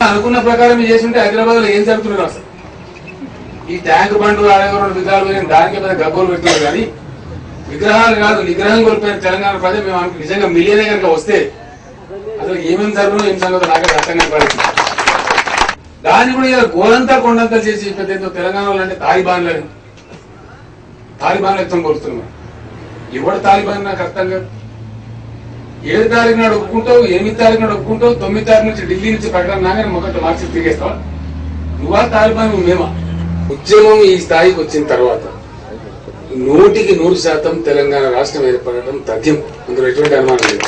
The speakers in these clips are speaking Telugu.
అనుకున్న ప్రకారం చేస్తుంటే హైదరాబాద్ లో ఏం జరుగుతున్నారు అసలు? ఈ ట్యాంక్ బండ్లు ఆడేవారు విగ్రహాలు పోయిన దానికి పెద్ద గబ్బోలు పెడుతున్నారు కానీ విగ్రహాలు కాదు, నిగ్రహం కోల్పోయిన తెలంగాణ ప్రజలు మేము నిజంగా మిలియనే కనుక వస్తే అసలు ఏమేమి జరుగుతుందో ఏం సంగతి నాకైతే అర్థం కనపడింది. దాన్ని కూడా ఇలా గోలంతా కొండంతా చేసి పెద్ద తెలంగాణలో అంటే తాలిబాన్లని ఎత్తం కొలుస్తున్నాం. ఎవడు తాలిబాన్ నాకు అర్థం కాదు. 7 తారీఖు నాడు ఒప్పుకుంటావు, 8 తారీఖు నాడు ఒప్పుకుంటావు, 9 తారీఖు నుంచి ఢిల్లీ నుంచి ప్రకటన నాగానే మొదట మార్చి తిరిగేస్తావా? నువ్వా తాలిబాన్ మేమా? ఉద్యమం ఈ స్థాయికి వచ్చిన తర్వాత 100% తెలంగాణ రాష్ట్రం ఏర్పడటం తథ్యం. అందులో ఎటువంటి అనుమానం లేదు.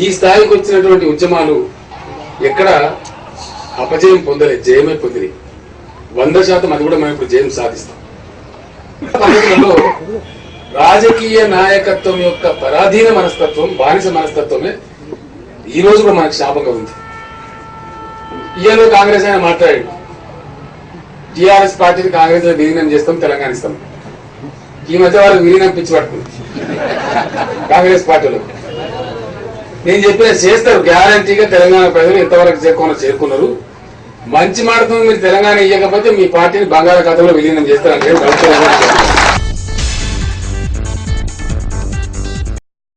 ఈ స్థాయికి వచ్చినటువంటి ఉద్యమాలు ఎక్కడ అపజయం పొందలేదు, జయమే పొందినాయి. 100% అది కూడా మనం ఇప్పుడు జయం సాధిస్తాం. రాజకీయ నాయకత్వం యొక్క పరాధీన మనస్తత్వం, బానిస మనస్తత్వమే ఈ రోజు కూడా మనకు శాపంగా ఉంది. ఈయన కాంగ్రెస్ ఆయన మాట్లాడాడు, టీఆర్ఎస్ పార్టీని కాంగ్రెస్ లో విలీనం చేస్తాం, తెలంగాణ ఇస్తాం. ఈ మధ్య వాళ్ళు విలీనం పిచ్చి పట్టుకుంది కాంగ్రెస్ పార్టీలో. నేను చెప్పిన చేస్తారు గ్యారంటీగా. తెలంగాణ ప్రజలు ఎంతవరకు చేరుకున్నారు. మంచి మాటతో మీరు తెలంగాణ ఇవ్వకపోతే మీ పార్టీని బంగాళాఖాతంలో విలీనం చేస్తారని